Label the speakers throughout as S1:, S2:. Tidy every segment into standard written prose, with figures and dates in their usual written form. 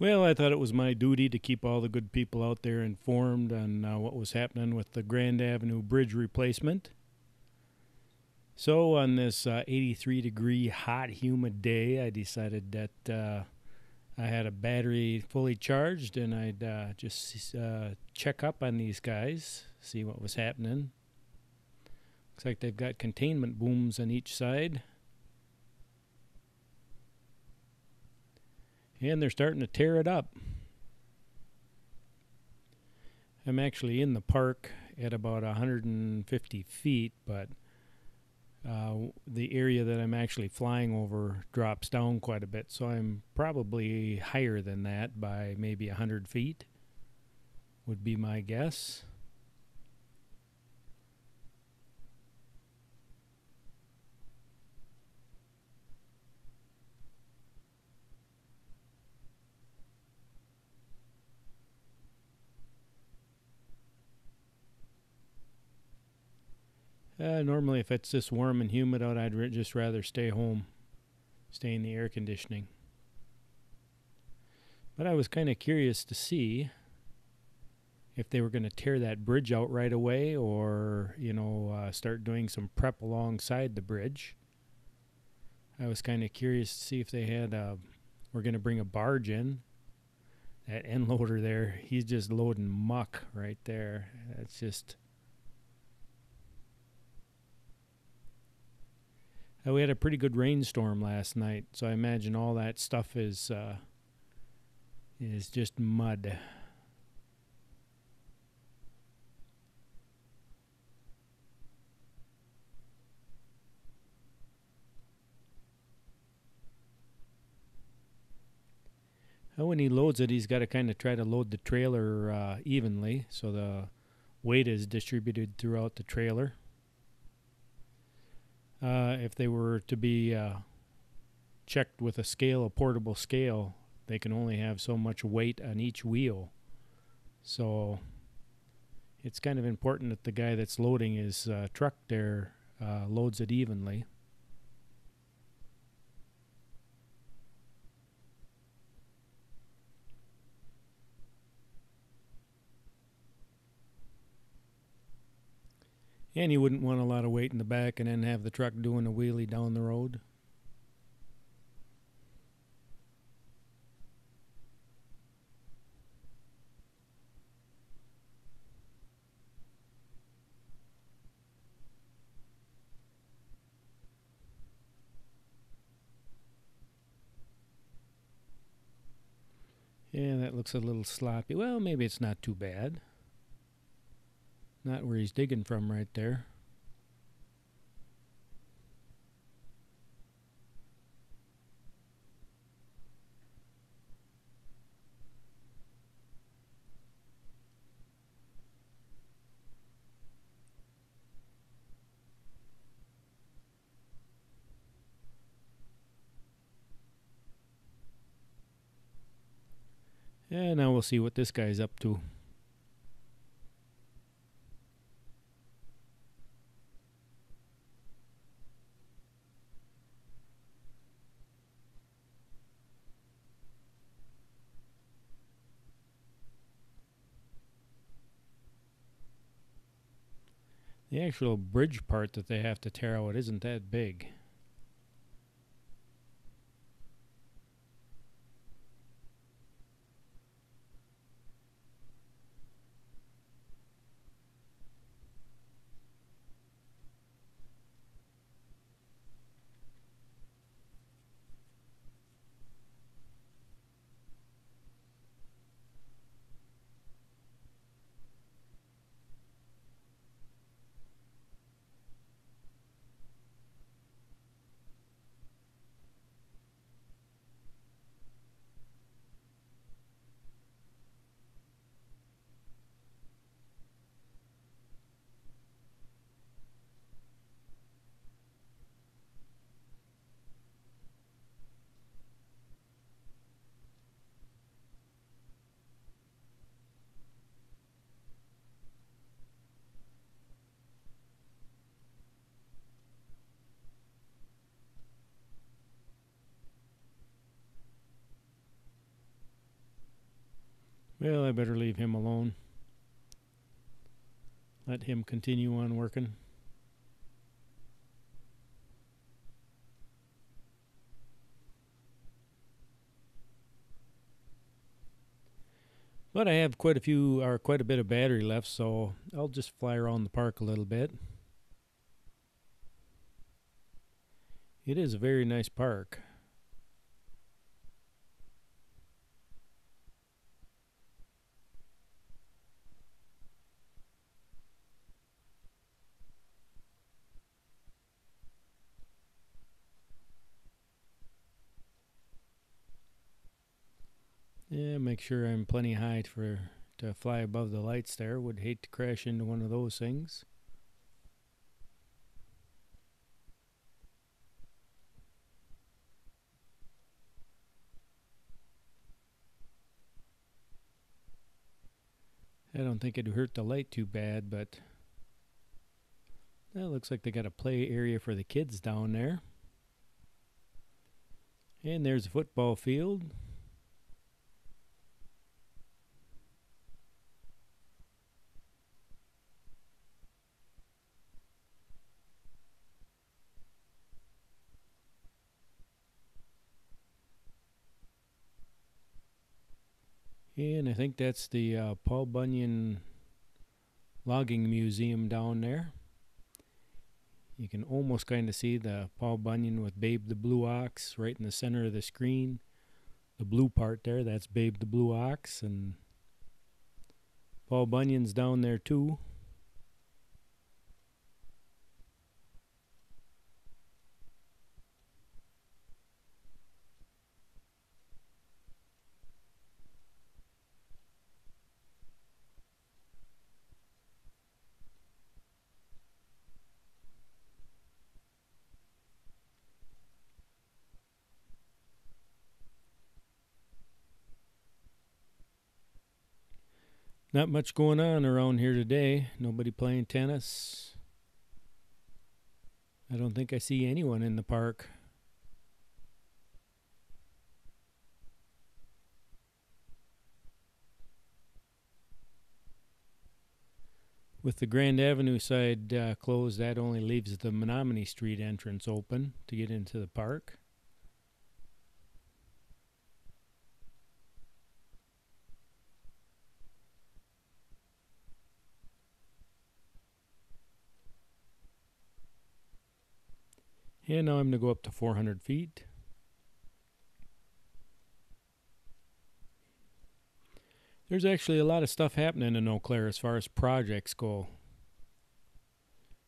S1: Well, I thought it was my duty to keep all the good people out there informed on what was happening with the Grand Avenue Bridge replacement. So, on this 83-degree, hot, humid day, I decided that I had a battery fully charged and I'd just check up on these guys, see what was happening. Looks like they've got containment booms on each side. And they're starting to tear it up. I'm actually in the park at about 150 feet, but the area that I'm actually flying over drops down quite a bit, so I'm probably higher than that by maybe 100 feet, would be my guess. Normally, if it's this warm and humid out, I'd just rather stay home, stay in the air conditioning. But I was kind of curious to see if they were going to tear that bridge out right away or, start doing some prep alongside the bridge. I was kind of curious to see if they were going to bring a barge in. That end loader there, he's just loading muck right there. That's just... we had a pretty good rainstorm last night, so I imagine all that stuff is just mud. When he loads it, he's got to kind of try to load the trailer evenly, so the weight is distributed throughout the trailer. If they were to be checked with a portable scale, they can only have so much weight on each wheel. So it's kind of important that the guy that's loading his truck there loads it evenly. And you wouldn't want a lot of weight in the back and then have the truck doing a wheelie down the road. Yeah, that looks a little sloppy. Well, maybe it's not too bad. Not where he's digging from right there. Yeah, now we'll see what this guy's up to. The actual bridge part that they have to tear out isn't that big. Well, I better leave him alone. Let him continue on working. But I have quite a bit of battery left, so I'll just fly around the park a little bit. It is a very nice park. Yeah, make sure I'm plenty high to fly above the lights there. Would hate to crash into one of those things. I don't think it'd hurt the light too bad, but it looks like they got a play area for the kids down there. And there's a football field. And I think that's the Paul Bunyan Logging Museum down there. You can almost kind of see the Paul Bunyan with Babe the Blue Ox right in the center of the screen. The blue part there, that's Babe the Blue Ox, and Paul Bunyan's down there too. Not much going on around here today. Nobody playing tennis. I don't think I see anyone in the park. With the Grand Avenue side closed, that only leaves the Menominee Street entrance open to get into the park. And now I'm going to go up to 400 feet. There's actually a lot of stuff happening in Eau Claire as far as projects go.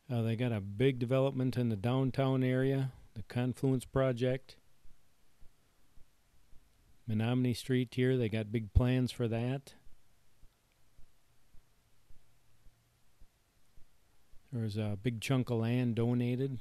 S1: They got a big development in the downtown area, the Confluence Project. Menominee Street here, they got big plans for that. There was a big chunk of land donated.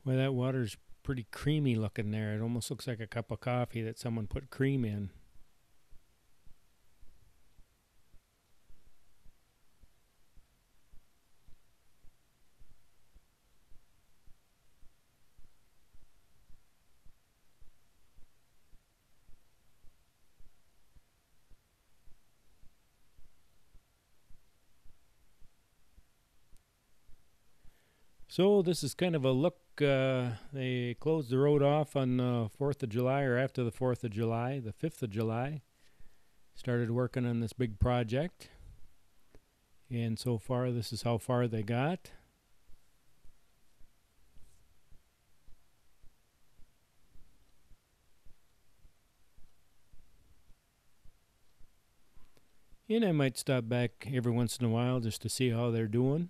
S1: Well, that water's pretty creamy looking there. It almost looks like a cup of coffee that someone put cream in. So this is kind of a look. They closed the road off on the 4th of July, or after the 4th of July, the 5th of July. Started working on this big project. And so far, this is how far they got. And I might stop back every once in a while just to see how they're doing.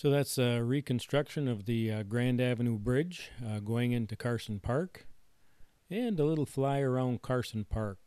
S1: So that's a reconstruction of the Grand Avenue Bridge going into Carson Park, and a little fly around Carson Park.